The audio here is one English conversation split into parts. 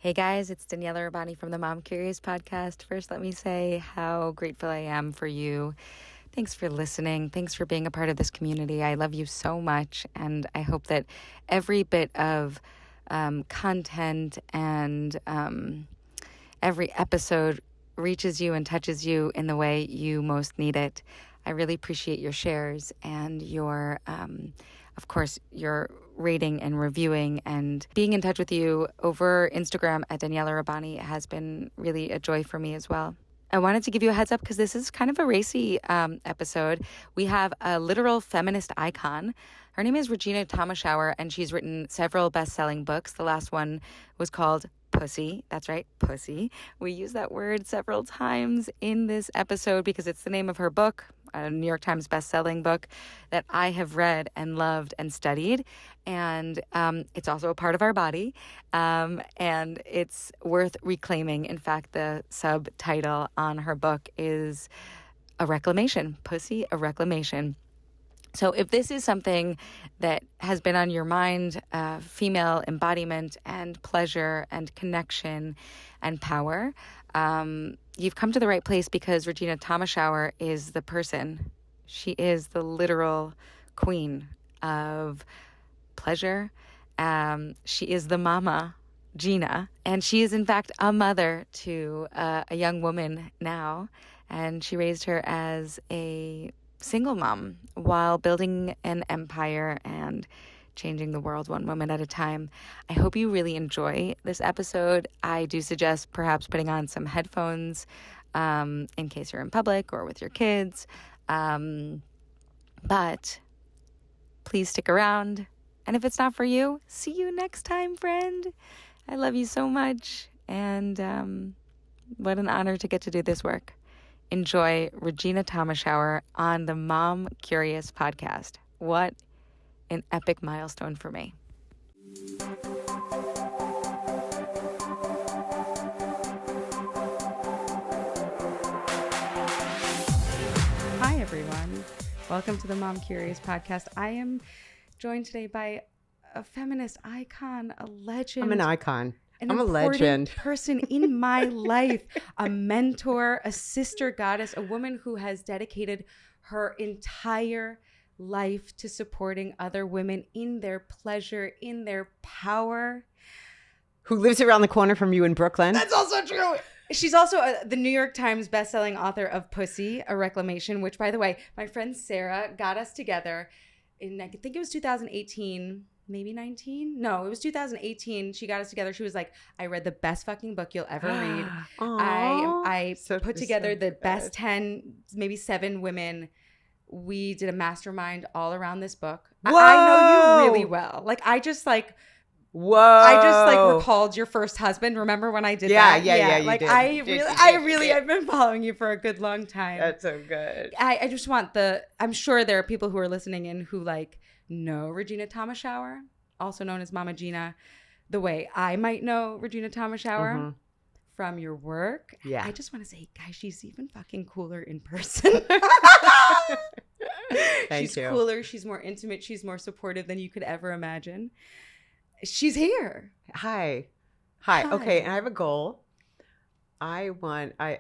Hey guys, it's Daniela Rabbani from the Mom Curious podcast. First, let me say how grateful I am for you. Thanks for listening. Thanks for being a part of this community. I love you so much, and I hope that every bit of content and every episode reaches you and touches you in the way you most need it. I really appreciate your shares and your, of course, your rating and reviewing, and being in touch with you over Instagram at Daniela Rabbani has been really a joy for me as well. I wanted to give you a heads up because this is kind of a racy episode. We have a literal feminist icon. Her name is Regena Thomashauer, and she's written several best-selling books. The last one was called Pussy. That's right, Pussy. We use that word several times in this episode because it's the name of her book, a New York Times best-selling book that I have read and loved and studied. And it's also a part of our body, and it's worth reclaiming. In fact, the subtitle on her book is A Reclamation, Pussy, A Reclamation. So if this is something that has been on your mind, female embodiment and pleasure and connection and power, you've come to the right place, because Regena Thomashauer is the person. She is the literal queen of pleasure. She is the mama, Gena, and she is in fact a mother to a young woman now, and she raised her as a single mom while building an empire and changing the world one woman at a time. I hope you really enjoy this episode. I do suggest perhaps putting on some headphones in case you're in public or with your kids. But please stick around. And if it's not for you, see you next time, friend. I love you so much. And what an honor to get to do this work. Enjoy Regena Thomashauer on the Mom Curious podcast. What an epic milestone for me. Hi, everyone. Welcome to the Mom Curious podcast. I am joined today by a feminist icon, a legend. I'm an icon. I'm a important legend. person in my life, a mentor, a sister goddess, a woman who has dedicated her entire life to supporting other women in their pleasure, in their power. Who lives around the corner from you in Brooklyn. That's also true. She's also the New York Times bestselling author of Pussy, A Reclamation, which, by the way, my friend Sarah got us together in, I think it was 2018. Maybe 19? No, it was 2018. She got us together. She was like, I read the best fucking book you'll ever read. I put together the best 10, maybe 7 women. We did a mastermind all around this book. Whoa! I know you really well. I just recalled your first husband. Remember when I did that? Yeah. You did. I've been following you for a good long time. That's so good. I just want I'm sure there are people who are listening in who know Regena Thomashauer, also known as Mama Gena, the way I might know Regena Thomashauer from your work. Yeah. I just want to say, guys, she's even fucking cooler in person. She's cooler. She's more intimate. She's more supportive than you could ever imagine. She's here. Hi. Okay, and I have a goal. I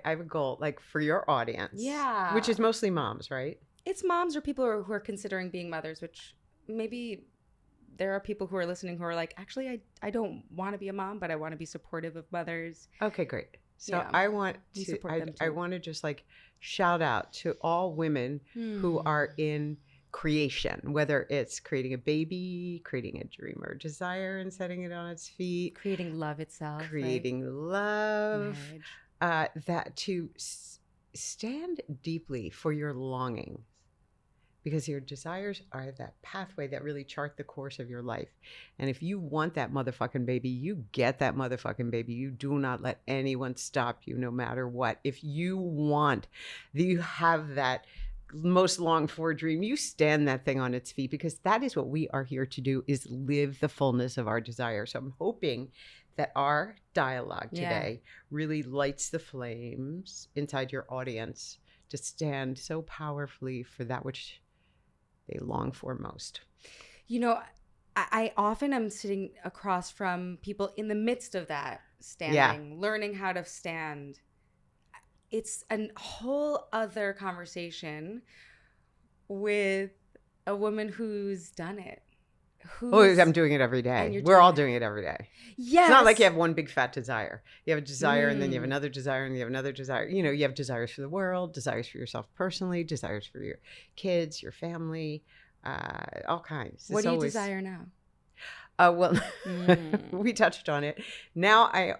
have a goal, for your audience. Yeah. Which is mostly moms, right? It's moms or people who are considering being mothers, which maybe there are people who are listening who are like, actually, I don't want to be a mom, but I want to be supportive of mothers. Okay, great. So I want to just shout out to all women who are in creation, whether it's creating a baby, creating a dream or desire and setting it on its feet, creating love itself, creating love, that to stand deeply for your longings, because your desires are that pathway that really chart the course of your life. And if you want that motherfucking baby, you get that motherfucking baby. You do not let anyone stop you, no matter what. If you have that most longed for dream, you stand that thing on its feet, because that is what we are here to do, is live the fullness of our desire. So I'm hoping that our dialogue today really lights the flames inside your audience to stand so powerfully for that which they long for most. I often am sitting across from people in the midst of that standing, learning how to stand. It's a whole other conversation with a woman who's done it. I'm doing it every day. We're all doing it every day. Yes. It's not like you have one big fat desire. You have a desire and then you have another desire and you have another desire. You know, you have desires for the world, desires for yourself personally, desires for your kids, your family, all kinds. What do you desire now? We touched on it. Now I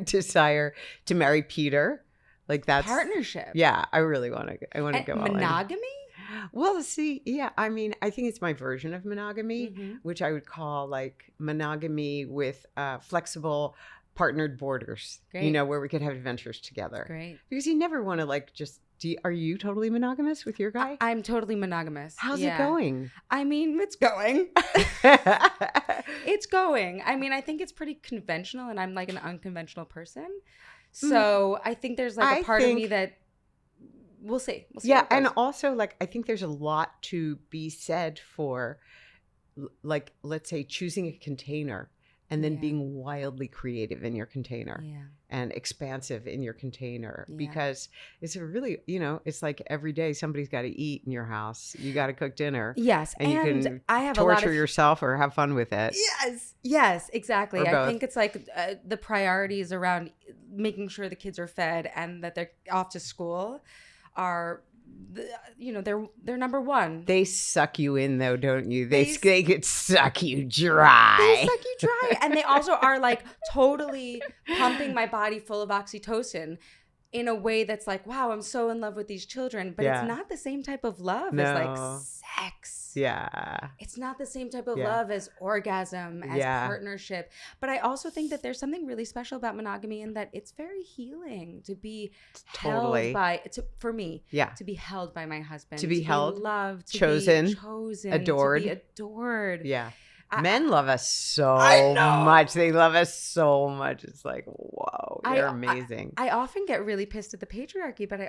desire to marry Peter. Like that's partnership. Yeah, I really want to. I want to go monogamy. Well, see, yeah, I mean, I think it's my version of monogamy, which I would call like monogamy with flexible partnered borders. Great. You know, where we could have adventures together. Great. Because you never want to like just. Are you totally monogamous with your guy? I'm totally monogamous. How's it going? I mean, it's going. It's going. I mean, I think it's pretty conventional, and I'm like an unconventional person. So I think there's like a part of me that we'll see. Yeah, and also like I think there's a lot to be said for like, let's say, choosing a container and then being wildly creative in your container and expansive in your container because it's a really, you know, it's like every day somebody's got to eat in your house. You got to cook dinner. Yes. And you can torture yourself or have fun with it. Yes, exactly. I think it's like the priorities around making sure the kids are fed and that they're off to school are, you know, they're number one. They suck you in though, don't you? They could suck you dry. They suck you dry. And they also are like totally pumping my body full of oxytocin in a way that's like, wow, I'm so in love with these children. But it's not the same type of love as like sex. Yeah. It's not the same type of love as orgasm, as partnership. But I also think that there's something really special about monogamy in that it's very healing to be held by, for me, to be held by my husband. To be held, loved, to chosen, be chosen, adored. To be adored. Yeah. Men love us so much. They love us so much. It's like, whoa, they're amazing. I often get really pissed at the patriarchy, but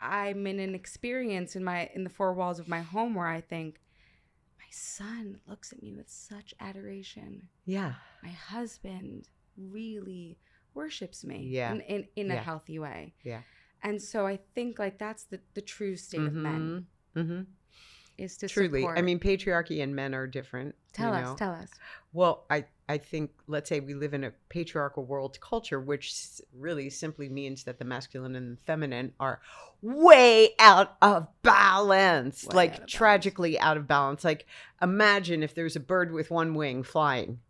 I'm in an experience in the four walls of my home where I think my son looks at me with such adoration. Yeah. My husband really worships me in a healthy way. Yeah. And so I think like that's the true state of men. Mm-hmm. Is to truly support. I mean, patriarchy and men are different. Tell us. Well, I think, let's say we live in a patriarchal world culture, which really simply means that the masculine and the feminine are way out of balance, tragically out of balance. Like, imagine if there's a bird with one wing flying.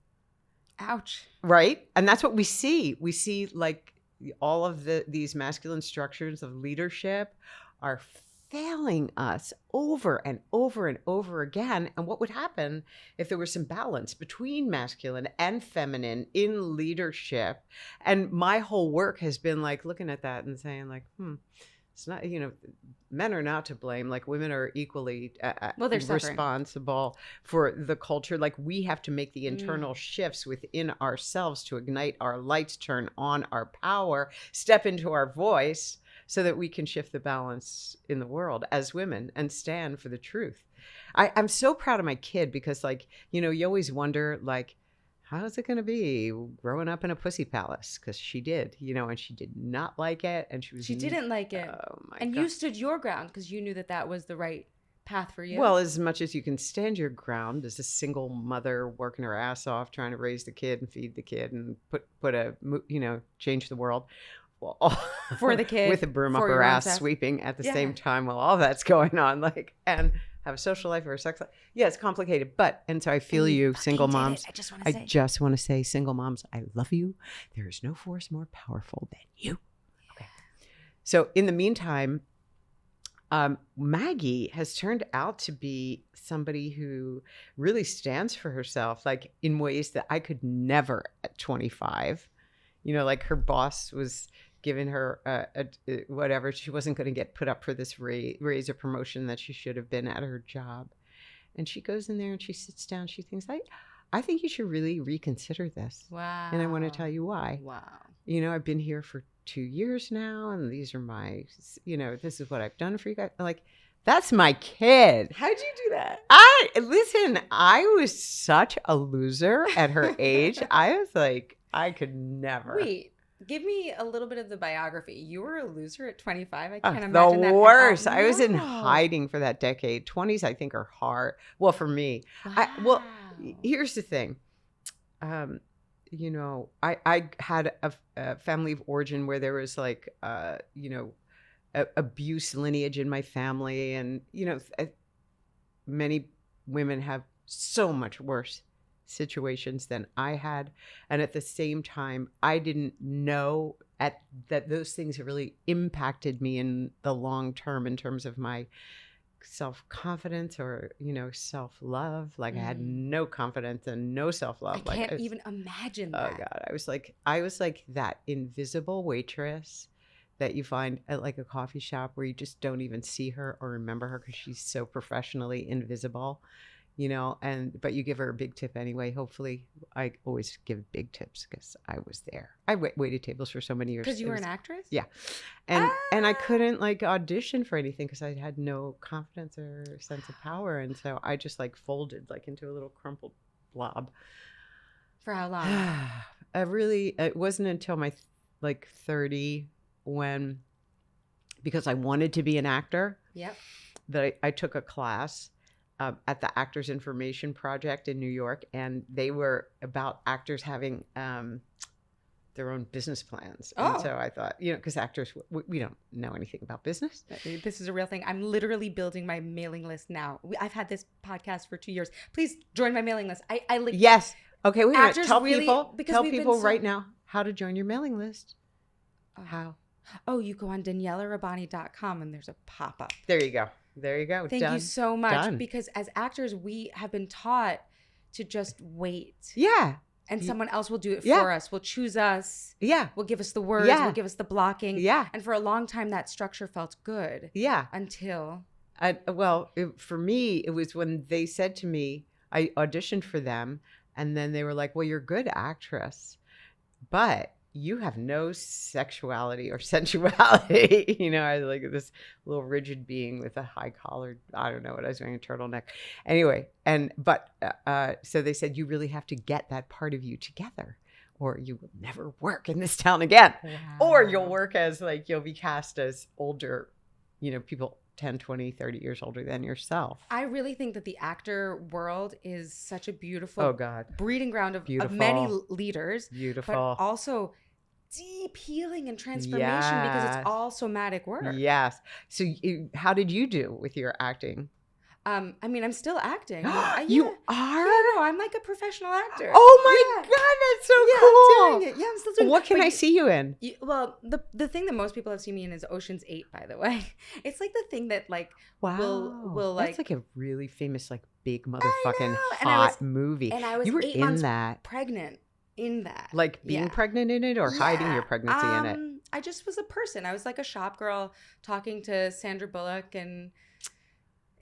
Ouch. Right? And that's what we see. We see like all of these masculine structures of leadership are failing us over and over and over again. And what would happen if there was some balance between masculine and feminine in leadership? And my whole work has been like looking at that and saying like, it's not, you know, men are not to blame. Like women are equally responsible for the culture. Like we have to make the internal shifts within ourselves to ignite our lights, turn on our power, step into our voice, so that we can shift the balance in the world as women and stand for the truth. I'm so proud of my kid because, like, you know, you always wonder, like, how is it going to be growing up in a pussy palace? Because she did, you know, and she did not like it. And she didn't like it. Oh, my God. You stood your ground because you knew that was the right path for you. Well, as much as you can stand your ground as a single mother working her ass off, trying to raise the kid and feed the kid and change the world. For the kid with a broom up her ass sweeping at the same time while all that's going on, like, and have a social life or a sex life. Yeah, it's complicated, and so I feel you single moms. I just want to say single moms, I love you. There is no force more powerful than you. Okay. So in the meantime, Maggie has turned out to be somebody who really stands for herself, like in ways that I could never at 25. You know, like her boss was giving her whatever. She wasn't going to get put up for this raise or promotion that she should have been at her job. And she goes in there and she sits down. She thinks, I think you should really reconsider this. Wow. And I want to tell you why. Wow. You know, I've been here for 2 years now. And these are my, you know, this is what I've done for you guys. Like, that's my kid. How'd you do that? Listen, I was such a loser at her age. I was like, I could never. Wait, give me a little bit of the biography. You were a loser at 25. I Oh, can't imagine the that. worst. I was in No. hiding for that decade. 20s, I think, are hard. Well, for me. Wow. Here's the thing. I had a family of origin where there was like, abuse lineage in my family. And, many women have so much worse situations than I had. And at the same time, I didn't know that those things have really impacted me in the long term in terms of my self-confidence or, self-love. Like I had no confidence and no self-love. I can't even imagine that. Oh God. I was like that invisible waitress that you find at like a coffee shop where you just don't even see her or remember her because she's so professionally invisible, but you give her a big tip anyway. Hopefully, I always give big tips because I was there. I waited tables for so many years. Because you were an actress? Yeah. And I couldn't like audition for anything because I had no confidence or sense of power. And so I just like folded like into a little crumpled blob. For how long? It wasn't until my 30 when, because I wanted to be an actor, that I took a class at the Actors Information Project in New York, and they were about actors having their own business plans. And so I thought, because actors, we don't know anything about business. This is a real thing. I'm literally building my mailing list now. I've had this podcast for 2 years. Please join my mailing list. Yes. Okay, wait a minute. Tell because people right now how to join your mailing list. How? Oh, you go on DanielaRabani.com and there's a pop-up. There you go. Thank you so much. Because as actors, we have been taught to just wait. Yeah. And someone else will do it for us. Will choose us. Yeah. Will give us the words. Will give us the blocking. Yeah. And for a long time, that structure felt good. Yeah. Until. For me, it was when they said to me, I auditioned for them. And then they were like, well, you're a good actress, but you have no sexuality or sensuality. I was like this little rigid being with a high collared, I don't know what I was wearing, a turtleneck. Anyway, so they said, you really have to get that part of you together or you will never work in this town again. Wow. Or you'll work as you'll be cast as older, people 10, 20, 30 years older than yourself. I really think that the actor world is such a beautiful breeding ground of many leaders. Beautiful. But also deep healing and transformation because it's all somatic work. Yes. So how did you do with your acting? I'm still acting. You are? Yeah, no, I'm like a professional actor. Oh my God, that's so cool. I'm doing it. Yeah, I'm still doing it. What can I see you in? The thing that most people have seen me in is Ocean's 8, by the way. It's like the thing that will that's like a really famous big motherfucking hot movie. And I was you were 8 in months that. pregnant in that. Like being pregnant in it or hiding your pregnancy in it? I just was a person. I was like a shop girl talking to Sandra Bullock, and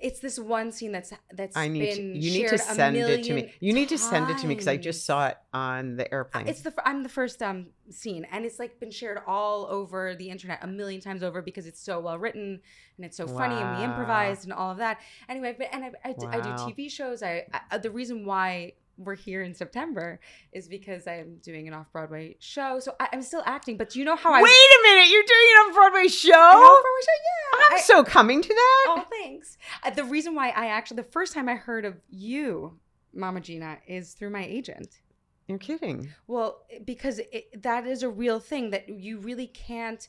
it's this one scene that's you been need shared to send it to me. You need to times. send it to me because I just saw it on the airplane. I'm the first scene, and it's been shared all over the internet a million times over because it's so well written and it's so funny and we improvised and all of that. Anyway, I do TV shows. The reason why we're here in September is because I'm doing an off-Broadway show. So I'm still acting, but do you know how Wait a minute, you're doing an off-Broadway show? An off-Broadway show, yeah. I'm so coming to that. Oh, thanks. The reason why the first time I heard of you, Mama Gena, is through my agent. You're kidding. Well, because that is a real thing that you really can't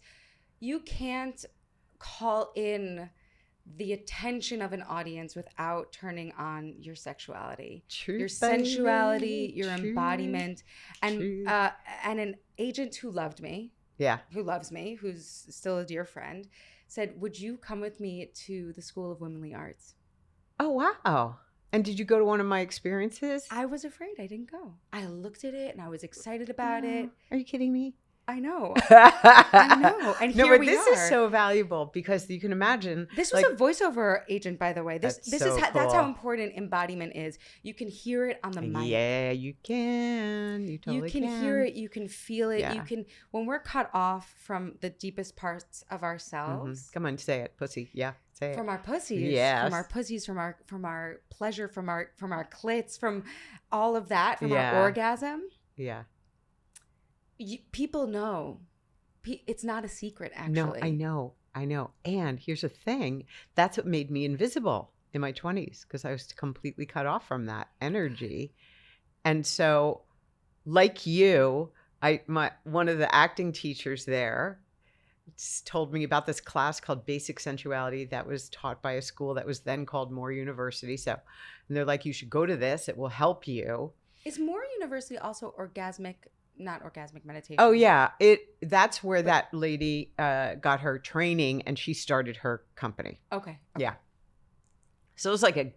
call in the attention of an audience without turning on your sexuality, your sensuality, your embodiment, and an agent who loved me, who loves me, who's still a dear friend, said, "Would you come with me to the School of Womanly Arts?" Oh wow! And did you go to one of my experiences? I was afraid. I didn't go. I looked at it and I was excited about it. Are you kidding me? I know. I know. And here we are. This is so valuable because you can imagine. This was a voiceover agent, by the way. This is cool. That's how important embodiment is. You can hear it on the mic. Yeah, you can. You totally can. You can hear it. You can feel it. Yeah. You can. When we're cut off from the deepest parts of ourselves. Come on, say it, pussy. Yeah, say it. From our pussies. Yes. From our pussies. From our pleasure. From our clits. From all of that. From our orgasm. Yeah. people know. It's not a secret, No, actually. I know. And here's the thing. That's what made me invisible in my 20s, because I was completely cut off from that energy. And so, like you, one of the acting teachers there told me about this class called Basic Sensuality that was taught by a school that was then called Moore University. So, and they're like, you should go to this. It will help you. Is Moore University also not orgasmic meditation? Oh yeah, that's where that lady got her training, and she started her company. Okay. Yeah. So it was like a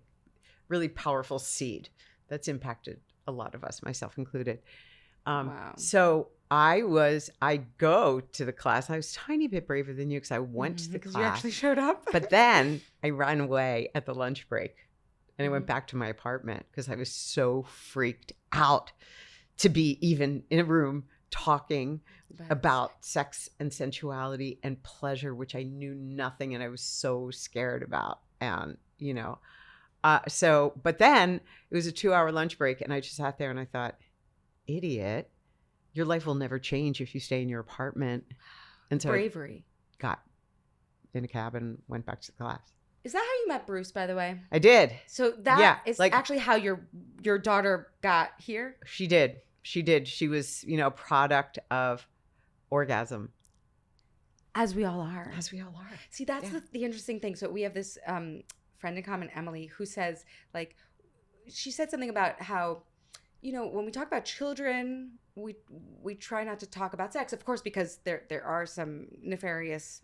really powerful seed that's impacted a lot of us, myself included. Wow. So I go to the class. I was a tiny bit braver than you because I went to the class. You actually showed up. But then I ran away at the lunch break, and I went back to my apartment because I was so freaked out to be even in a room talking about sex and sensuality and pleasure, which I knew nothing and I was so scared about. And, but then it was a 2-hour lunch break, and I just sat there and I thought, idiot, your life will never change if you stay in your apartment. And so bravery. I got in a cab and went back to the class. Is that how you met Bruce, by the way? I did. So that is actually how your daughter got here? She did. She was, a product of orgasm. As we all are. See, that's the interesting thing. So we have this friend in common, Emily, who says, she said something about how, when we talk about children, we try not to talk about sex, of course, because there are some nefarious,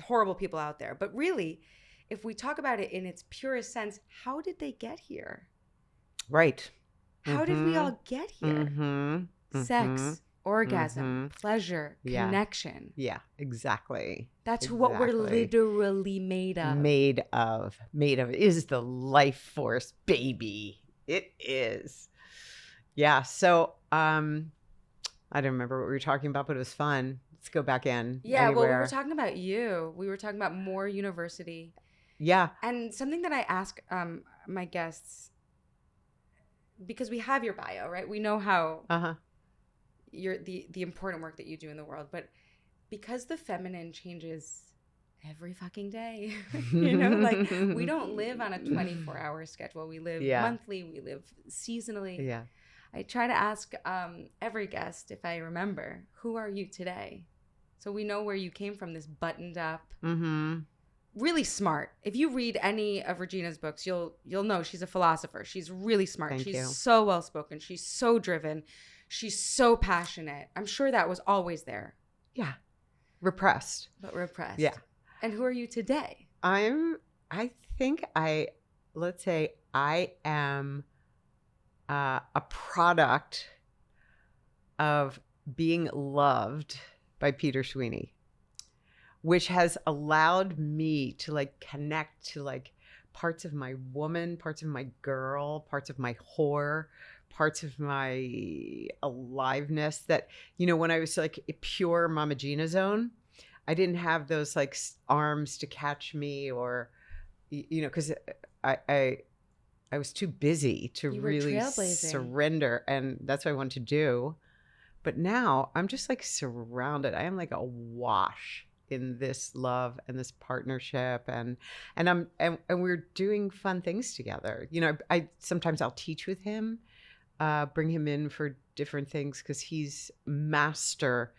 horrible people out there. But really, if we talk about it in its purest sense, how did they get here? Right. How did we all get here? Sex, orgasm, pleasure, connection. Yeah, exactly. That's what we're literally made of. Made of. It is the life force, baby. It is. Yeah. So I don't remember what we were talking about, but it was fun. Let's go back in. Yeah, anywhere. Well, we were talking about you. We were talking about Moore University. Yeah. And something that I ask my guests, because we have your bio, right? We know how you're the important work that you do in the world, but because the feminine changes every fucking day, we don't live on a 24-hour schedule. We live monthly, we live seasonally. Yeah. I try to ask every guest, if I remember, who are you today? So we know where you came from, this buttoned up, really smart. If you read any of Regena's books, you'll know she's a philosopher. She's really smart. Thank you. So well spoken. She's so driven. She's so passionate. I'm sure that was always there. Yeah. Repressed. But repressed. Yeah. And who are you today? Let's say I am a product of being loved by Peter Sweeney, which has allowed me to connect to parts of my woman, parts of my girl, parts of my whore, parts of my aliveness that, when I was pure Mama Gena zone, I didn't have those arms to catch me or, because I was too busy to really surrender. And that's what I wanted to do. But now I'm just surrounded. I am awash in this love and this partnership, and we're doing fun things together. Sometimes I'll teach with him, bring him in for different things because he's master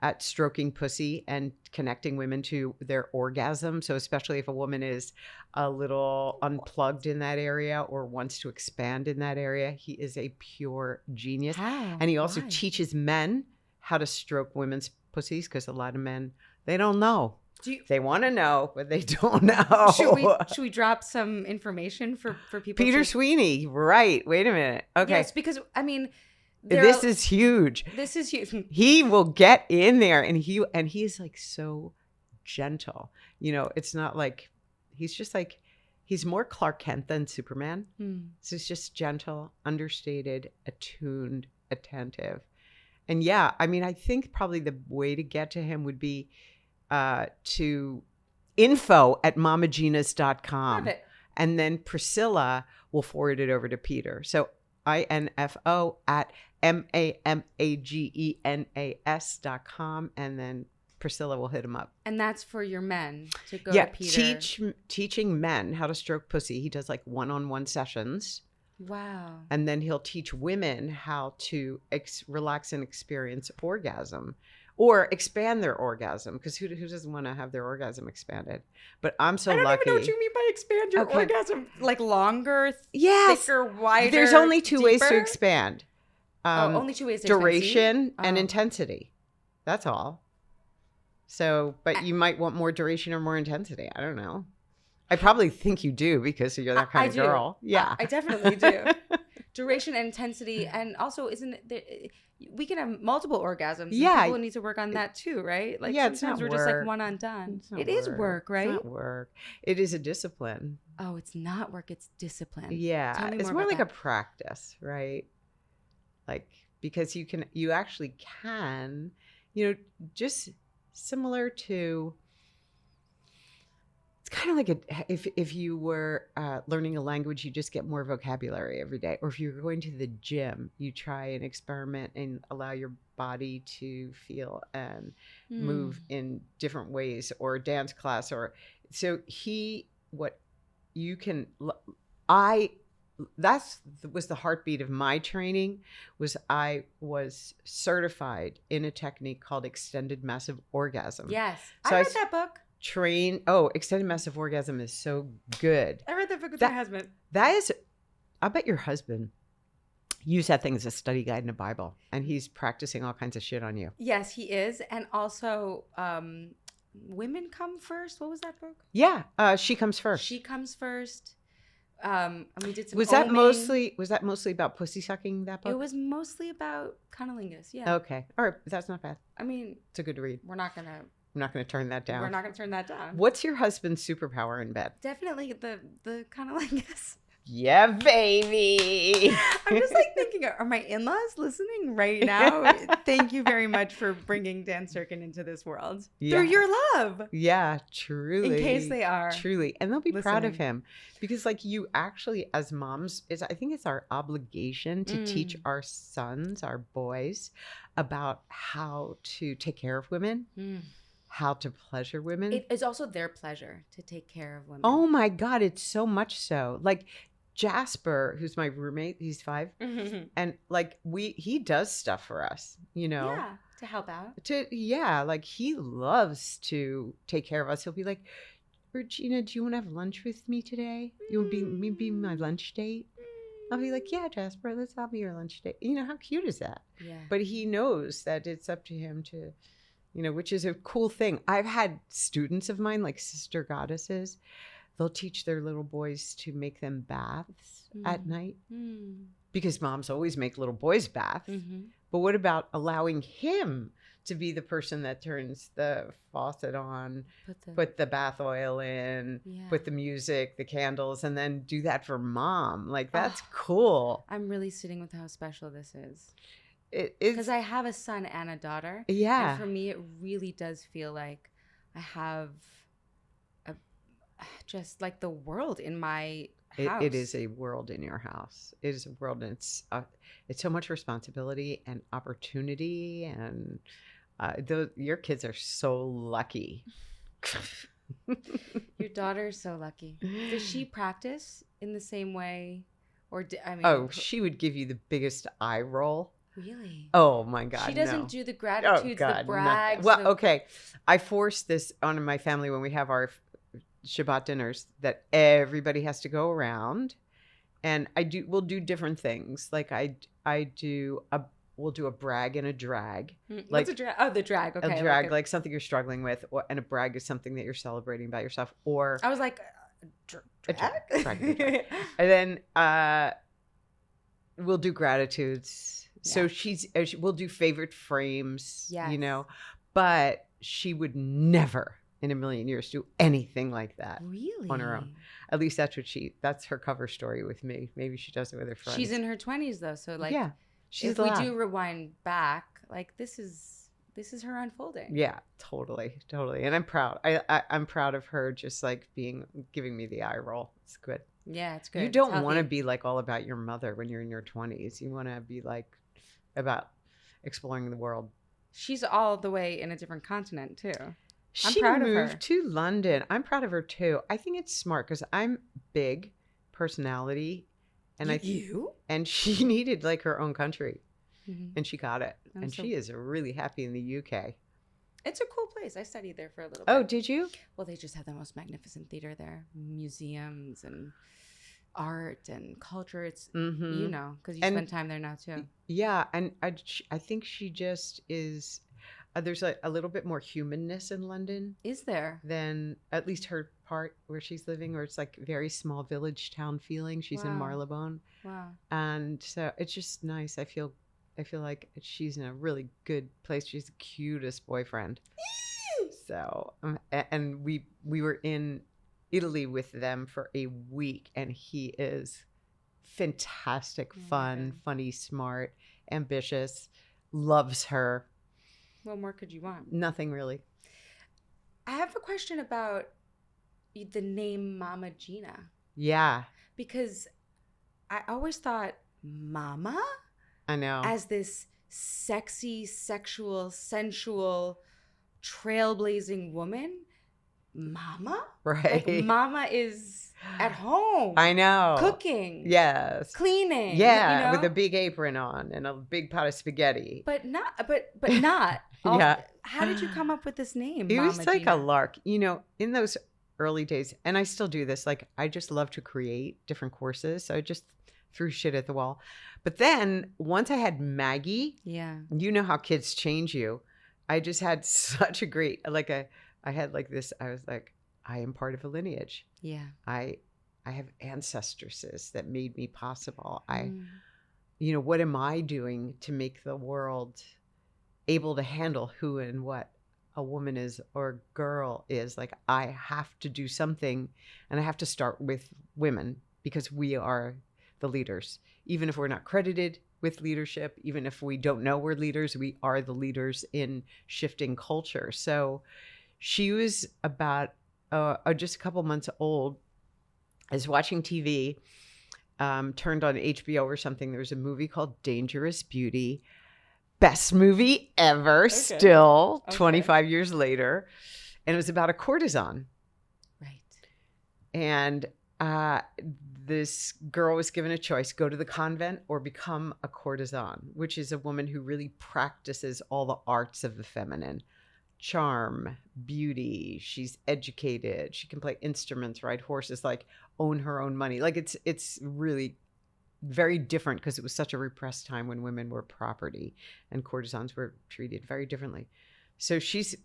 at stroking pussy and connecting women to their orgasm. So especially if a woman is a little unplugged in that area or wants to expand in that area, he is a pure genius. How? And he also teaches men how to stroke women's pussies because a lot of men, they don't know. They want to know, but they don't know. Should we drop some information for people? Peter Sweeney, right. Wait a minute. Okay. Yes, because, this is huge. He will get in there and he's so gentle. It's not he's more Clark Kent than Superman. So he's just gentle, understated, attuned, attentive. And yeah, I think probably the way to get to him would be to info@mamagenas.com. And then Priscilla will forward it over to Peter. So info@mamagenas.com. MAMAGENAS.com, and then Priscilla will hit him up. And that's for your men to go to Peter. Teaching men how to stroke pussy. He does like one-on-one sessions. Wow. And then he'll teach women how to relax and experience orgasm, or expand their orgasm, because who doesn't want to have their orgasm expanded? But I'm so lucky. I don't even know what you mean by expand your orgasm. Like longer, thicker, wider. There's only two deeper? ways to expand. Only two ways to duration expand. and intensity. That's all. So, but you might want more duration or more intensity. I don't know. I probably think you do, because you're that kind of girl. Yeah, I definitely do. Duration and intensity, and also we can have multiple orgasms. Yeah, people need to work on that too, right? Like sometimes we're just like one and done. It is work, right? It's not work. It is a discipline. Oh, it's not work. It's discipline. Yeah, it's more like a practice, right? Like, because you actually can, just similar to. It's kind of like if you were learning a language, you just get more vocabulary every day. Or if you're going to the gym, you try and experiment and allow your body to feel and move in different ways, or dance class. That was the heartbeat of my training. I was certified in a technique called extended massive orgasm. Yes, so I read that book. Extended massive orgasm is so good. I read that book with my husband. I bet your husband used that thing as a study guide in a Bible, and he's practicing all kinds of shit on you. Yes, he is. And also, Women Come First. What was that book? Yeah, She Comes First. She Comes First. And we did some. Was that mostly about pussy sucking, that book? It was mostly about cunnilingus. Yeah. Okay. All right. That's not bad. I mean, it's a good read. I'm not gonna turn that down. We're not gonna turn that down. What's your husband's superpower in bed? Definitely the cunnilingus. Yeah, baby. I'm just like thinking, are my in-laws listening right now? Thank you very much for bringing Dan Serkin into this world. Yeah. Through your love. Yeah, truly. In case they are. Truly. And they'll be proud of him. Because like you actually, as moms, I think it's our obligation to teach our sons, our boys, about how to take care of women. How to pleasure women. It is also their pleasure to take care of women. Oh my God, it's so much so. Like Jasper, who's my roommate, he's 5, and like he does stuff for us, Yeah, to help out. Like he loves to take care of us. He'll be like, Regina, do you want to have lunch with me today? You want to be my lunch date? I'll be like, yeah, Jasper, I'll be your lunch date. How cute is that? Yeah. But he knows that it's up to him to, which is a cool thing. I've had students of mine, like sister goddesses, they'll teach their little boys to make them baths at night, because moms always make little boys baths. But what about allowing him to be the person that turns the faucet on, put the bath oil in, put the music, the candles, and then do that for mom? Like, that's cool. I'm really sitting with how special this is. Because I have a son and a daughter. Yeah. And for me, it really does feel like I have just like the world in my house. It is a world in your house. It is a world, and it's so much responsibility and opportunity, and your kids are so lucky. Your daughter is so lucky. Does she practice in the same way, or she would give you the biggest eye roll. Really? Oh my God! She doesn't do the gratitudes, the brags. Well, okay. I force this on my family when we have our Shabbat dinners, that everybody has to go around, and we'll do different things. Like we'll do a brag and a drag. What's a drag? Oh, the drag. Okay. A drag, like something you're struggling with, and a brag is something that you're celebrating about yourself. Or I was like, a drag. And then we'll do gratitudes. Yeah. So we'll do favorite frames. Yes. But she would never in a million years do anything like that. Really? On her own. At least that's her cover story with me. Maybe she does it with her friends. She's in her 20s though, so like, yeah, if we do rewind back, like this is her unfolding. Yeah, totally. And I'm proud. I'm proud of her, just like giving me the eye roll. It's good. Yeah, it's good. You don't want to be like all about your mother when you're in your 20s. You want to be like about exploring the world. She's all the way in a different continent too. She proud of her. moved to London. I'm proud of her too. I think it's smart because I'm big personality, and and she needed like her own country, and she got it, and she is really happy in the UK. It's a cool place. I studied there for a little bit. Oh, did you? Well, they just have the most magnificent theater there, museums and art and culture. It's you know, because you spend time there now too. Yeah, and I think she just is. There's a little bit more humanness in London. Is there? Than at least her part where she's living, where it's like very small village town feeling. She's in Marylebone. Wow. And so it's just nice. I feel like she's in a really good place. She's the cutest boyfriend. So, and we were in Italy with them for a week, and he is fantastic, fun, funny, smart, ambitious, loves her. What more could you want? Nothing really. I have a question about the name Mama Gena. Yeah. Because I always thought Mama? I know. As this sexy, sexual, sensual, trailblazing woman. Mama? Right. Like Mama is at home. I know. Cooking. Yes. Cleaning. Yeah, you know? with a big apron on and a big pot of spaghetti. But not. Yeah. How did you come up with this name? It Mama was like Gena? a lark. You know, in those early days, and I still do this, like I just love to create different courses. So I just threw shit at the wall. But then once I had Maggie, you know how kids change you. I just had such a great, I had like this, I was like, I am part of a lineage. Yeah. I have ancestresses that made me possible. You know, what am I doing to make the world able to handle who and what a woman is or a girl is? Like, I have to do something, and I have to start with women because we are the leaders. Even if we're not credited with leadership, even if we don't know we're leaders, we are the leaders in shifting culture. So she was about just a couple months old. I was watching TV, turned on HBO or something. There was a movie called Dangerous Beauty. Best movie ever, still, 25 years later. And it was about a courtesan. Right. And this girl was given a choice, go to the convent or become a courtesan, which is a woman who really practices all the arts of the feminine. Charm, beauty, she's educated, she can play instruments, ride horses, like own her own money. Like it's really very different because it was such a repressed time when women were property and courtesans were treated very differently. So she's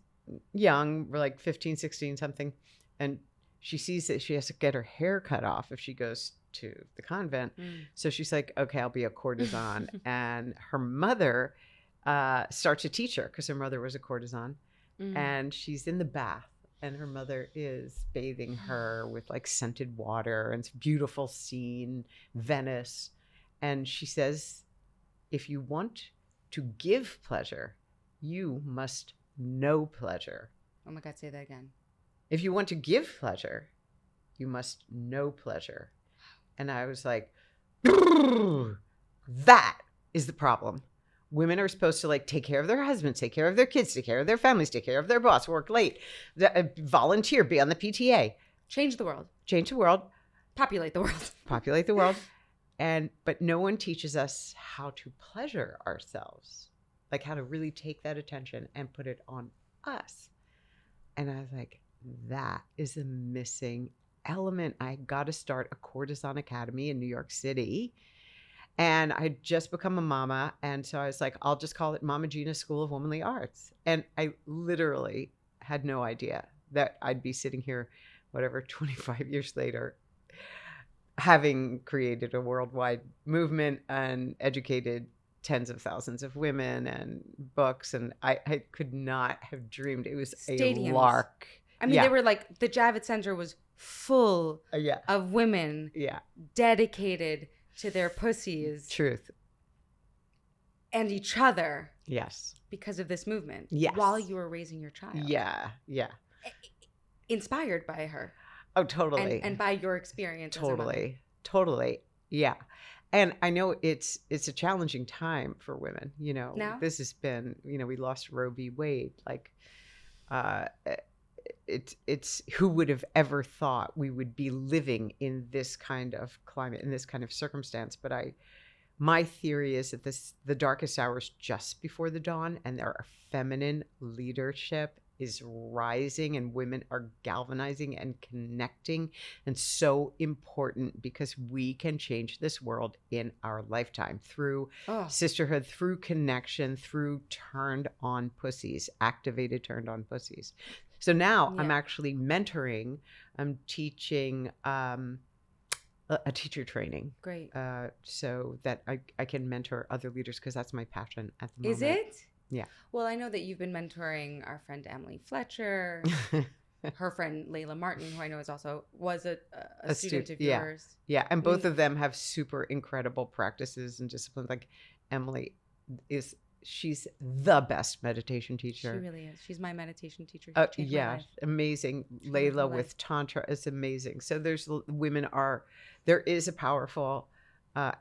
young, like 15, 16 something, and she sees that she has to get her hair cut off if she goes to the convent. So she's like, okay, I'll be a courtesan. And her mother starts to teach her because her mother was a courtesan. And she's in the bath and her mother is bathing her with like scented water, and it's a beautiful scene, Venice. And she says, if you want to give pleasure, you must know pleasure. Oh my God, say that again. If you want to give pleasure, you must know pleasure. And I was like, that is the problem. Women are supposed to like take care of their husbands, take care of their kids, take care of their families, take care of their boss, work late, volunteer, be on the PTA. Change the world. Change the world. Populate the world. Populate the world. But no one teaches us how to pleasure ourselves, like how to really take that attention and put it on us. And I was like, that is a missing element. I got to start a courtesan academy in New York City. And I'd just become a mama. And so I was like, I'll just call it Mama Gena School of Womanly Arts. And I literally had no idea that I'd be sitting here, 25 years later, having created a worldwide movement and educated tens of thousands of women and books. And I could not have dreamed. It was Stadiums. A lark. I mean, they were like, the Javits Center was full of women dedicated to their pussies. Truth. And each other. Yes. Because of this movement. Yes. While you were raising your child. Yeah. Yeah. Inspired by her. Oh, totally. And by your experience. Totally. Totally. Yeah. And I know it's a challenging time for women. Now? This has been, we lost Roe v. Wade. Like, uh, it's who would have ever thought we would be living in this kind of climate, in this kind of circumstance. But my theory is that the darkest hours just before the dawn, and our feminine leadership is rising, and women are galvanizing and connecting, and so important, because we can change this world in our lifetime through sisterhood, through connection, through turned on pussies, activated turned on pussies. So now I'm actually mentoring, I'm teaching a teacher training. Great. So that I can mentor other leaders, because that's my passion at the moment. Is it? Yeah. Well, I know that you've been mentoring our friend Emily Fletcher, her friend Layla Martin, who I know was a student of yours. Yeah. And both of them have super incredible practices and disciplines. Like Emily she's the best meditation teacher. She really is. She's my meditation teacher. Yeah, amazing. Layla with Tantra is amazing. So there is a powerful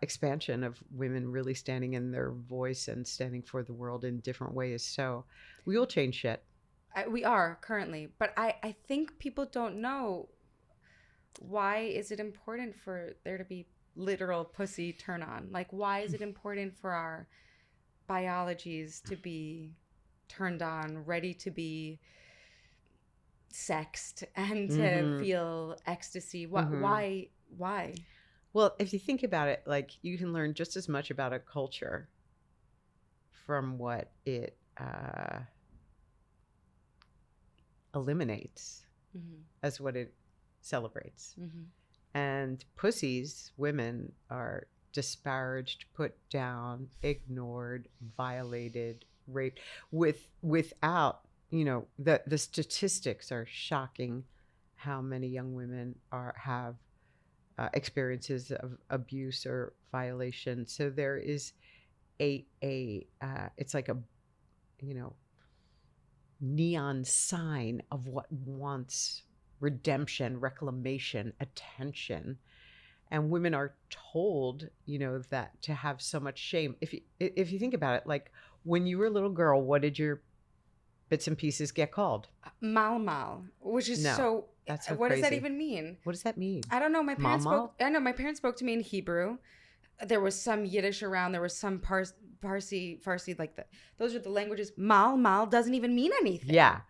expansion of women really standing in their voice and standing for the world in different ways. So we will change shit. We are currently, but I think people don't know, why is it important for there to be literal pussy turn on? Like, why is it important for our biologies to be turned on, ready to be sexed and to feel ecstasy? Why? Well, if you think about it, like, you can learn just as much about a culture from what it eliminates as what it celebrates. And pussies, women, are disparaged, put down, ignored, violated, raped, without, the statistics are shocking, how many young women have experiences of abuse or violation. So there is it's like a neon sign of what wants redemption, reclamation, attention. And women are told, that to have so much shame. If you think about it, like, when you were a little girl, what did your bits and pieces get called? Mal, which is that's so what crazy. does that even mean? What does that mean? I don't know. My parents spoke to me in Hebrew. There was some Yiddish around. There was some Farsi, like those are the languages. Mal doesn't even mean anything. Yeah.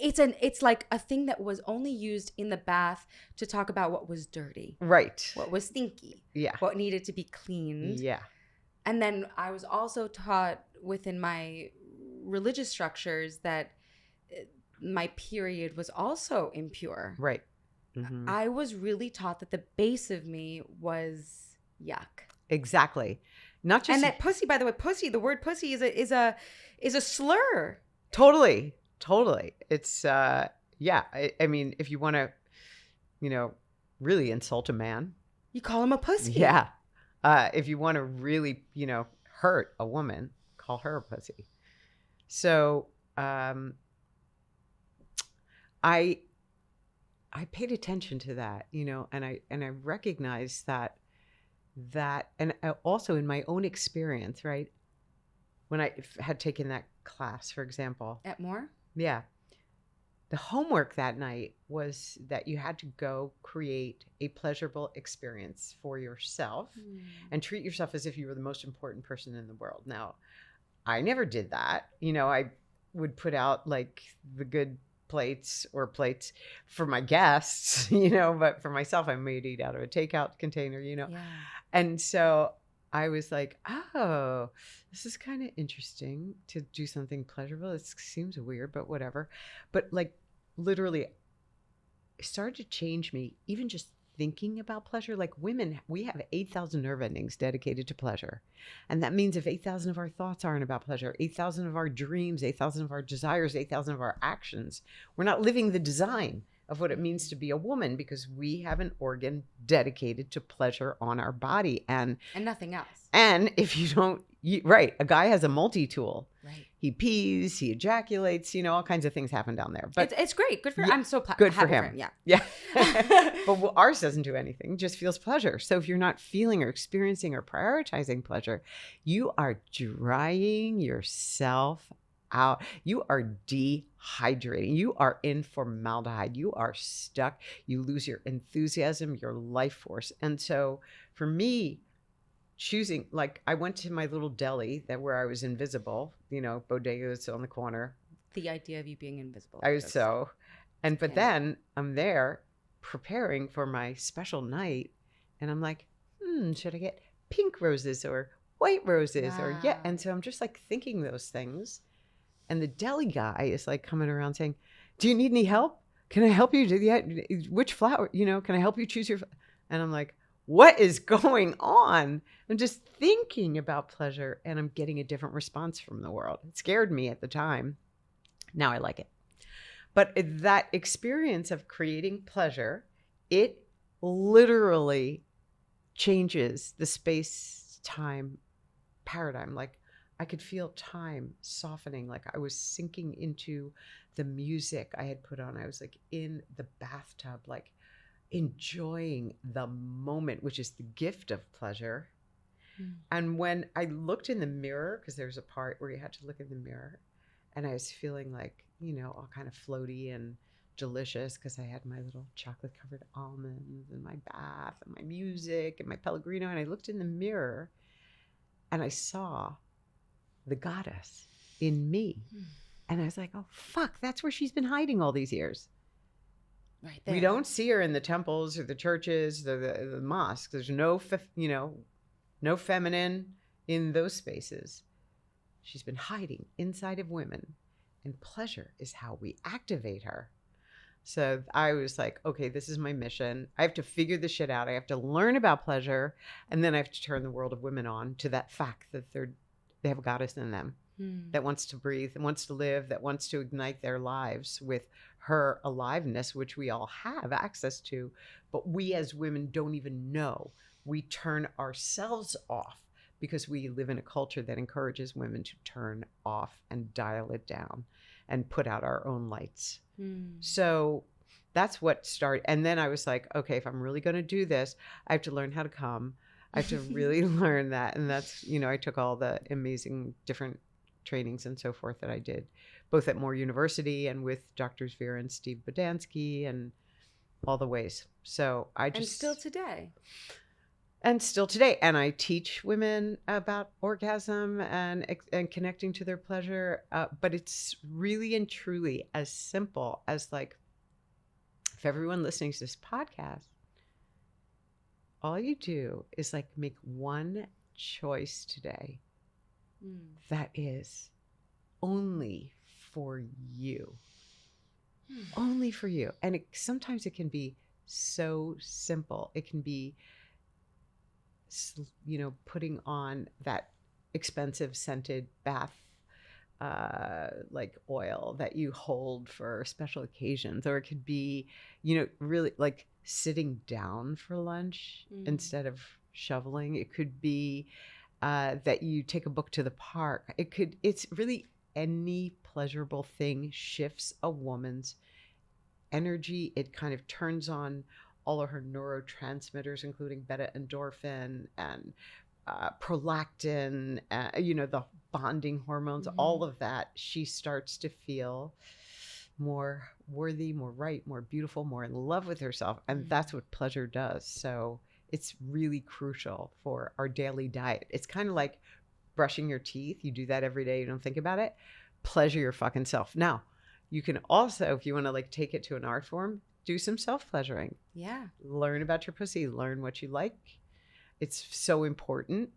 It's like a thing that was only used in the bath to talk about what was dirty. Right. What was stinky. Yeah. What needed to be cleaned. Yeah. And then I was also taught within my religious structures that my period was also impure. Right. I was really taught that the base of me was yuck. Exactly. Not just, and that pussy, by the way, the word pussy is a slur. Totally. It's I mean, if you want to, really insult a man, you call him a pussy. Yeah. If you want to really, hurt a woman, call her a pussy. So I paid attention to that, and I recognized that, and also in my own experience, right? When I had taken that class, for example. At Moore? Yeah. The homework that night was that you had to go create a pleasurable experience for yourself and treat yourself as if you were the most important person in the world. Now, I never did that. I would put out like the good plates for my guests, but for myself, I made it out of a takeout container, Yeah. And so I was like, oh, this is kind of interesting to do something pleasurable. It seems weird, but whatever. But like, literally, it started to change me, even just thinking about pleasure. Like, women, we have 8,000 nerve endings dedicated to pleasure. And that means if 8,000 of our thoughts aren't about pleasure, 8,000 of our dreams, 8,000 of our desires, 8,000 of our actions, we're not living the design of what it means to be a woman, because we have an organ dedicated to pleasure on our body and nothing else. And if you don't, right, a guy has a multi-tool. Right. he pees, he ejaculates, all kinds of things happen down there. But it's great. Good for yeah, I'm so good for happy him. Yeah. But ours doesn't do anything, just feels pleasure. So if you're not feeling or experiencing or prioritizing pleasure, you are drying yourself out. You are dehydrating. You are in formaldehyde. You are stuck. You lose your enthusiasm, your life force. And so for me, choosing, like, I went to my little deli where I was invisible, bodegas on the corner. The idea of you being invisible. But then I'm there preparing for my special night, and I'm like, should I get pink roses or white roses? Wow. And so I'm just like thinking those things. And the deli guy is like coming around saying, do you need any help? Can I help you? Which flower, can I help you choose your? And I'm like, what is going on? I'm just thinking about pleasure, and I'm getting a different response from the world. It scared me at the time. Now I like it. But that experience of creating pleasure, it literally changes the space-time paradigm. Like, I could feel time softening, like I was sinking into the music I had put on. I was like in the bathtub, like enjoying the moment, which is the gift of pleasure. And when I looked in the mirror, because there's a part where you had to look in the mirror, and I was feeling like, all kind of floaty and delicious because I had my little chocolate covered almonds and my bath and my music and my Pellegrino. And I looked in the mirror and I saw the goddess in me. And I was like, oh, fuck, that's where she's been hiding all these years. Right there. We don't see her in the temples or the churches or the mosques. There's no feminine in those spaces. She's been hiding inside of women, and pleasure is how we activate her. So I was like, okay, this is my mission. I have to figure this shit out. I have to learn about pleasure, and then I have to turn the world of women on to that fact that they have a goddess in them that wants to breathe and wants to live, that wants to ignite their lives with her aliveness, which we all have access to, but we as women don't even know. We turn ourselves off because we live in a culture that encourages women to turn off and dial it down and put out our own lights. So that's what started. And then I was like, okay, if I'm really going to do this, I have to learn how to come. I have to really learn that. And that's, I took all the amazing different trainings and so forth that I did, both at Moore University and with Drs. Vera and Steve Bodansky and all the ways. So And still today. And I teach women about orgasm and connecting to their pleasure. But it's really and truly as simple as, like, if everyone listening to this podcast, all you do is like make one choice today that is only for you. Only for you. And sometimes it can be so simple. It can be, putting on that expensive scented bath like oil that you hold for special occasions, or it could be, really like sitting down for lunch instead of shoveling. It could be that you take a book to the park. It's really any pleasurable thing shifts a woman's energy. It kind of turns on all of her neurotransmitters, including beta endorphin and prolactin, the bonding hormones, all of that. She starts to feel more worthy, more right, more beautiful, more in love with herself. And that's what pleasure does. So it's really crucial for our daily diet. It's kind of like brushing your teeth. You do that every day. You don't think about it. Pleasure your fucking self. Now, you can also, if you want to like take it to an art form, do some self-pleasuring. Yeah. Learn about your pussy. Learn what you like. It's so important,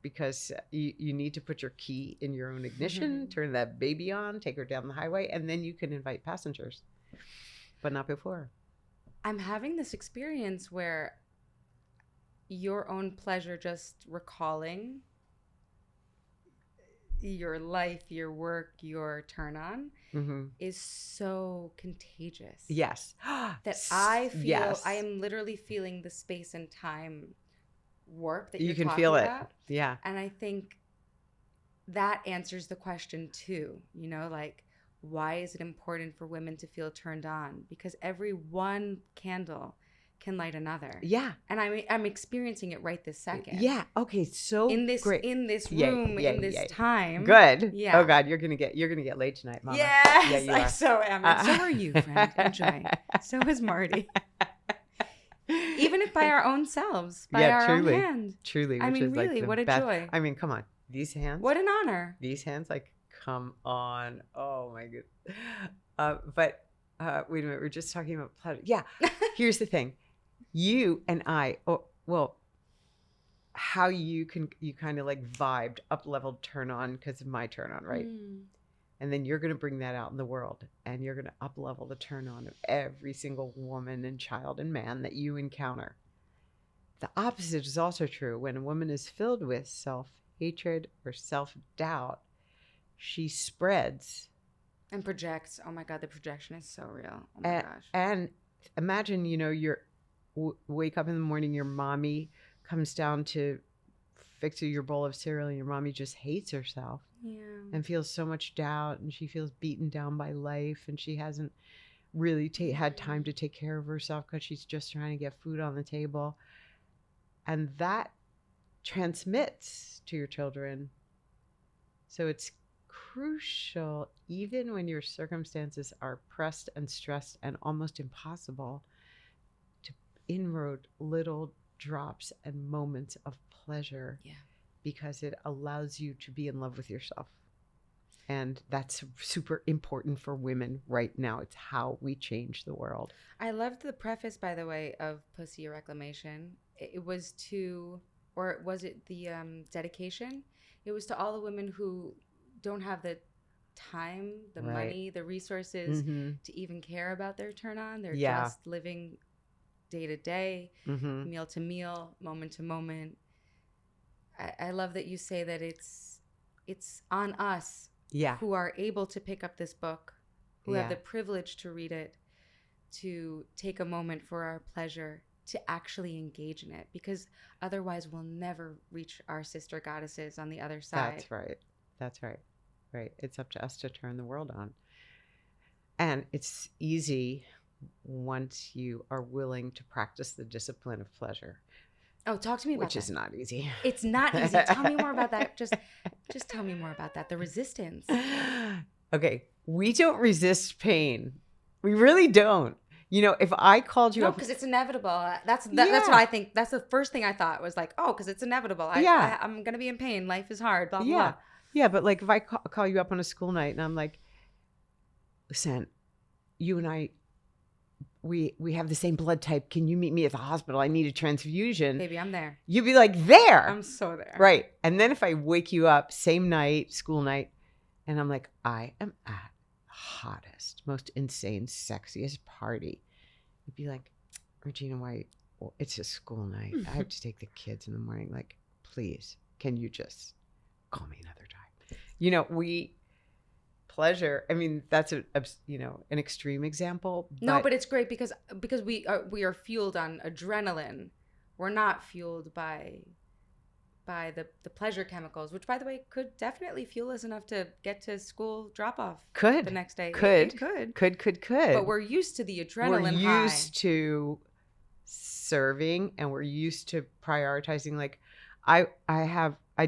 because you need to put your key in your own ignition, turn that baby on, take her down the highway, and then you can invite passengers, but not before. I'm having this experience where your own pleasure, just recalling your life, your work, your turn on is so contagious. Yes. That I feel, I am literally feeling the space and time work that you can feel it. About. Yeah. And I think that answers the question too, you know, like, why is it important for women to feel turned on? Because every one candle can light another. Yeah. And I'm experiencing it right this second. Yeah. Okay. So great. In this room, in this time. Good. Yeah. Oh God, you're gonna get laid tonight, Mama. Yes, yeah, you are. I so am. And so are you, friend. Enjoy. So is Marty. Even if by our own selves, by our own hand. Truly. I Which mean, is really, like the what a best. joy. I mean, come on. These hands. What an honor. These hands, like, come on. Oh my goodness. But wait a minute. We're just talking about pleasure. Yeah. Here's the thing. You and I, how you kind of like vibed, up leveled, turn on because of my turn on, right? And then you're going to bring that out in the world, and you're going to up level the turn on of every single woman and child and man that you encounter. The opposite is also true. When a woman is filled with self-hatred or self-doubt, she spreads and projects. Oh my God, the projection is so real. Oh my gosh. And imagine, you're wake up in the morning, your mommy comes down to fix you your bowl of cereal, and your mommy just hates herself. Yeah. And feels so much doubt, and she feels beaten down by life, and she hasn't really had time to take care of herself because she's just trying to get food on the table. And that transmits to your children. So it's crucial, even when your circumstances are pressed and stressed and almost impossible, to inroad little drops and moments of pleasure. Yeah. Because it allows you to be in love with yourself. And that's super important for women right now. It's how we change the world. I loved the preface, by the way, of Pussy Reclamation. It was to, or was it the dedication? It was to all the women who don't have the time, the money, the resources to even care about their turn on. They're just living day to day, meal to meal, moment to moment. I love that you say that it's on us who are able to pick up this book, who have the privilege to read it, to take a moment for our pleasure, to actually engage in it, because otherwise we'll never reach our sister goddesses on the other side. That's right. Right. It's up to us to turn the world on. And it's easy once you are willing to practice the discipline of pleasure. Oh, talk to me about that. Which is not easy. It's not easy. Tell me more about that. Just tell me more about that. The resistance. Okay. We don't resist pain. We really don't. If I called you up. No, because it's inevitable. That's what I think. That's the first thing I thought was like, oh, because it's inevitable. I'm going to be in pain. Life is hard. Blah, blah, blah. Yeah. But like if I call you up on a school night and I'm like, listen, you and I, we have the same blood type. Can you meet me at the hospital? I need a transfusion. Baby, I'm there. You'd be like, there. I'm so there. Right. And then if I wake you up same night, school night, and I'm like, I am at the hottest, most insane, sexiest party. You'd be like, Regena, why? Well, it's a school night. I have to take the kids in the morning. Like, please, can you just call me another time? Pleasure. I mean, that's an extreme example. No, but it's great because we are fueled on adrenaline. We're not fueled by the pleasure chemicals, which, by the way, could definitely fuel us enough to get to school drop off. Could the next day. Could. But we're used to the adrenaline high. We're used to serving, and we're used to prioritizing. Like, I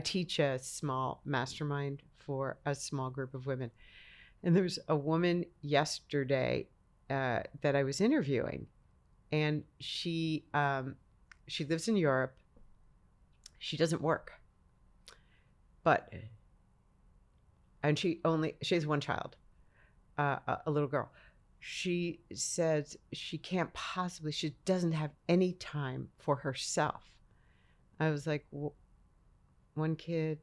teach a small mastermind for a small group of women. And there was a woman yesterday that I was interviewing, and she lives in Europe. She doesn't work, and she has one child, a little girl. She says she doesn't have any time for herself. I was like, one kid.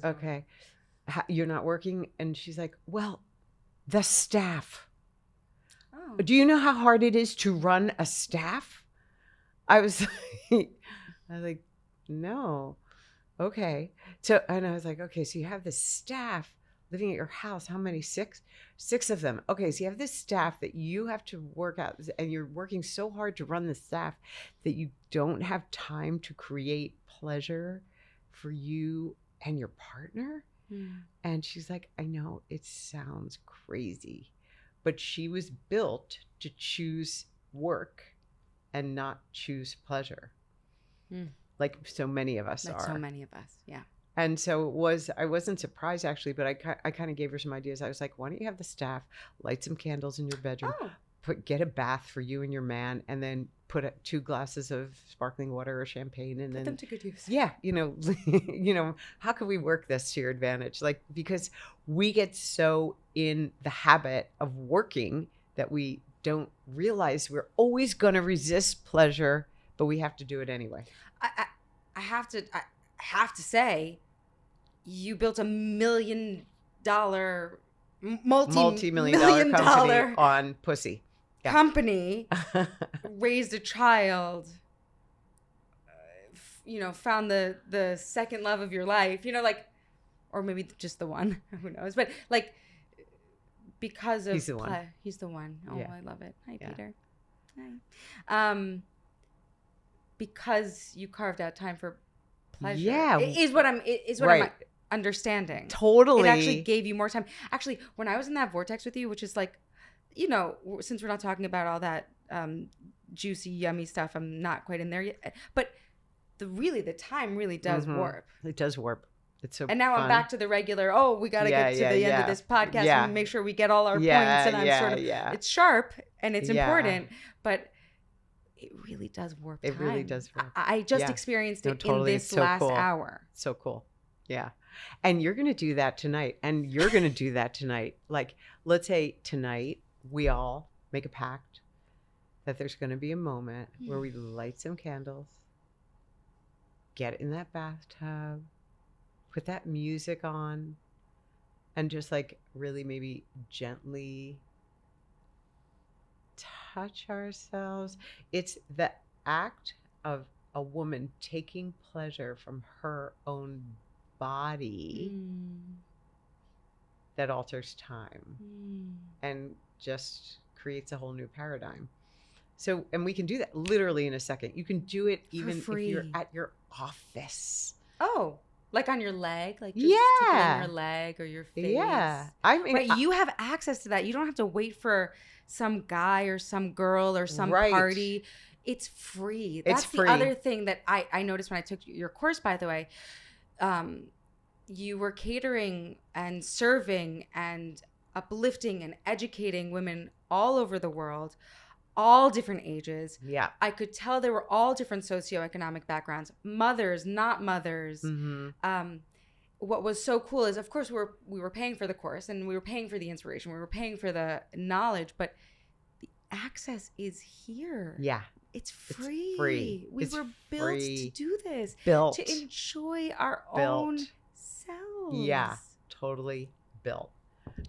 Okay. You're not working? And she's like, well, the staff. Oh. Do you know how hard it is to run a staff? I was like, no. Okay. So, and I was like, okay, so you have this staff living at your house. How many? Six of them. Okay. So you have this staff that you have to work out, and you're working so hard to run the staff that you don't have time to create pleasure for you and your partner? And she's like, I know it sounds crazy, but she was built to choose work and not choose pleasure. Like so many of us are. So many of us, yeah. And so I wasn't surprised actually, but I kind of gave her some ideas. I was like, why don't you have the staff light some candles in your bedroom, get a bath for you and your man, and then put 2 glasses of sparkling water or champagne, and put them to good use. Yeah, how can we work this to your advantage? Like, because we get so in the habit of working that we don't realize we're always going to resist pleasure, but we have to do it anyway. I have to say, you built $1 million multi-million company on pussy. Yeah. Company, raised a child, found the second love of your life, or maybe just the one, who knows, but like, because of he's the one. He's the one. Oh, yeah. I love it. Hi, yeah. Peter. Hi. Because you carved out time for pleasure. Yeah, is what I'm understanding. Totally. It actually gave you more time. Actually, when I was in that vortex with you, which is like, since we're not talking about all that juicy, yummy stuff, I'm not quite in there yet. But the time really does warp. It does warp. It's so and now fun. I'm back to the regular, we got to get to the end of this podcast and make sure we get all our points. And I'm sort of, it's sharp and it's important, but it really does warp time. It really does warp. I just experienced it in this last hour. So cool. Yeah. And you're going to do that tonight. And you're going to do that tonight. Like, let's say tonight we all make a pact that there's going to be a moment where we light some candles, get in that bathtub, put that music on, and just like really maybe gently touch ourselves. It's the act of a woman taking pleasure from her own body that alters time and just creates a whole new paradigm. So, and we can do that literally in a second. You can do it even if you're at your office. Oh, like on your leg, like just stick it in your leg or your face. Yeah, I mean, you have access to that. You don't have to wait for some guy or some girl or some party. It's free. That's the other thing that I noticed when I took your course, by the way. You were catering and serving and uplifting and educating women all over the world, all different ages. Yeah. I could tell they were all different socioeconomic backgrounds, mothers, not mothers. What was so cool is, of course, we were paying for the course and we were paying for the inspiration. We were paying for the knowledge, but the access is here. Yeah. It's free. We were built to do this. To enjoy our own selves. Yeah, totally built.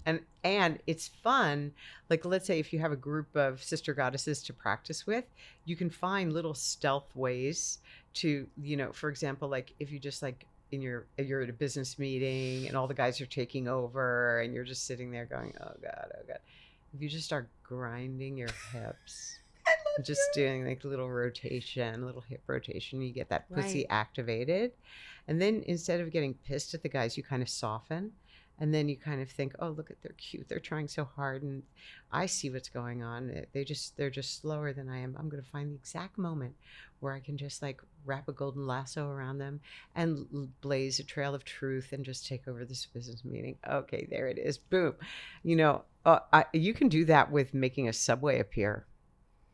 And it's fun. Like, let's say if you have a group of sister goddesses to practice with, you can find little stealth ways to, for example, like if you just like you're at a business meeting and all the guys are taking over and you're just sitting there going, oh God. If you just start grinding your hips, just doing like a little hip rotation, you get that pussy activated. And then instead of getting pissed at the guys, you kind of soften. And then you kind of think, oh, look at, they're cute. They're trying so hard. And I see what's going on. They're just slower than I am. I'm going to find the exact moment where I can just like wrap a golden lasso around them and blaze a trail of truth and just take over this business meeting. Okay, there it is. Boom. You can do that with making a subway appear.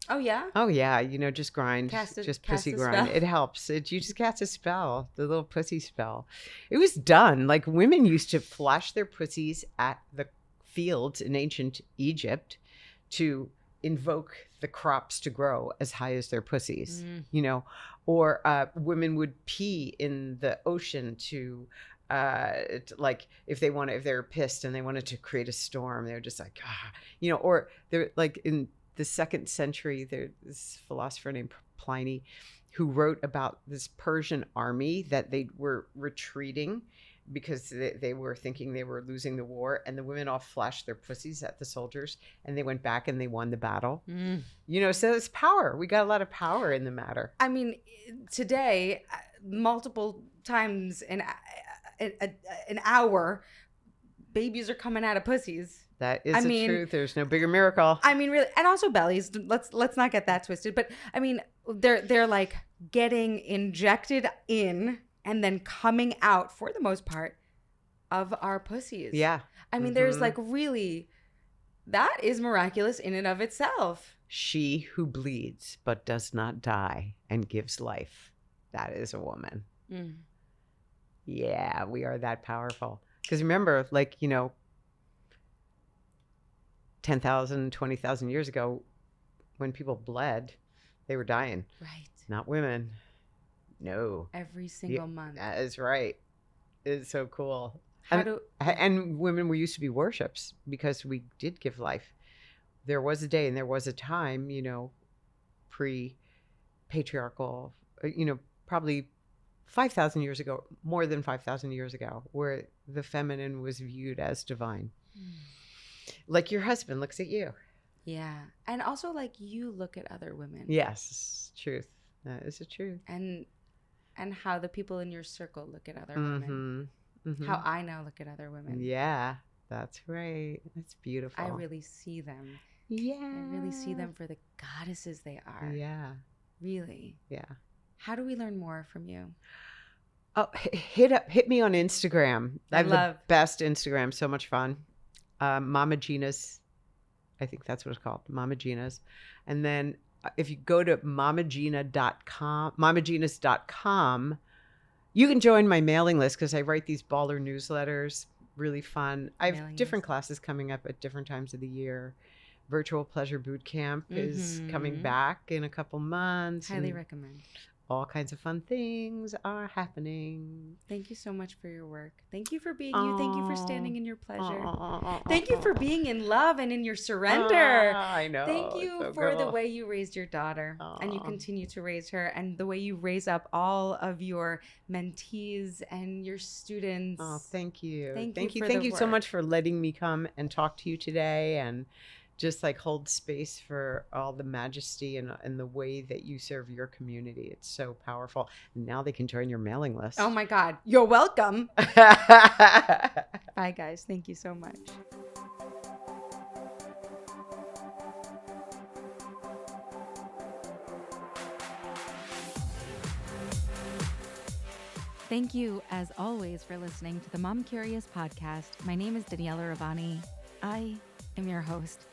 Oh, yeah? Oh, yeah. Just grind. Pussy grind. Spell. It helps. You just cast a spell, the little pussy spell. It was done. Like, women used to flash their pussies at the fields in ancient Egypt to invoke the crops to grow as high as their pussies, or women would pee in the ocean to like if they're pissed and they wanted to create a storm, they were just like, or they're like in the 2nd century, there's this philosopher named Pliny who wrote about this Persian army that they were retreating because they were thinking they were losing the war, and the women all flashed their pussies at the soldiers and they went back and they won the battle. So it's power. We got a lot of power in the matter. I mean, today, multiple times in an hour, babies are coming out of pussies. That is the truth. There's no bigger miracle. I mean, really, and also bellies. Let's not get that twisted. But I mean, they're like getting injected in and then coming out for the most part of our pussies. Yeah. I mean, there's like really, that is miraculous in and of itself. She who bleeds but does not die and gives life. That is a woman. Mm. Yeah, we are that powerful. Because remember, like, 10,000, 20,000 years ago, when people bled, they were dying. Right. Not women. No. Every single month. That is right. It's so cool. And women were used to be worships because we did give life. There was a day and there was a time, pre-patriarchal, probably 5,000 years ago, more than 5,000 years ago, where the feminine was viewed as divine. Mm. Like your husband looks at you. Yeah. And also like you look at other women. Yes. Truth. That is the truth. And how the people in your circle look at other women. Mm-hmm. How I now look at other women. Yeah. That's right. That's beautiful. I really see them. Yeah. I really see them for the goddesses they are. Yeah. Really. Yeah. How do we learn more from you? Oh, hit me on Instagram. I have the best Instagram. So much fun. Mama Gena's, I think that's what it's called, Mama Gena's. And then if you go to mamagenas.com, you can join my mailing list because I write these baller newsletters, really fun. I have different classes coming up at different times of the year. Virtual Pleasure Boot Camp is coming back in a couple months. Highly recommend. All kinds of fun things are happening. Thank you so much for your work. Thank you for being you. Thank you for standing in your pleasure. Thank you for being in love and in your surrender. I know. Thank you for the way you raised your daughter and you continue to raise her, and the way you raise up all of your mentees and your students. Oh, thank you. Thank you so much for letting me come and talk to you today and just like hold space for all the majesty and the way that you serve your community. It's so powerful. Now they can join your mailing list. Oh my God. You're welcome. Bye guys. Thank you so much. Thank you, as always, for listening to the Mom Curious podcast. My name is Daniela Rabbani. I am your host.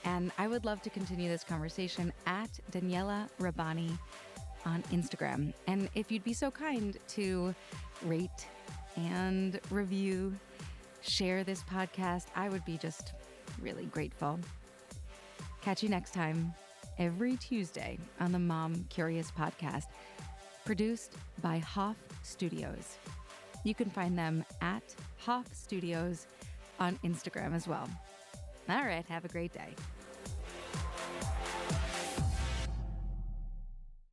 And I would love to continue this conversation at Daniela Rabbani on Instagram. And if you'd be so kind to rate and review, share this podcast, I would be just really grateful. Catch you next time, every Tuesday on the Mom Curious podcast, produced by Hoff Studios. You can find them at Hoff Studios on Instagram as well. All right, have a great day.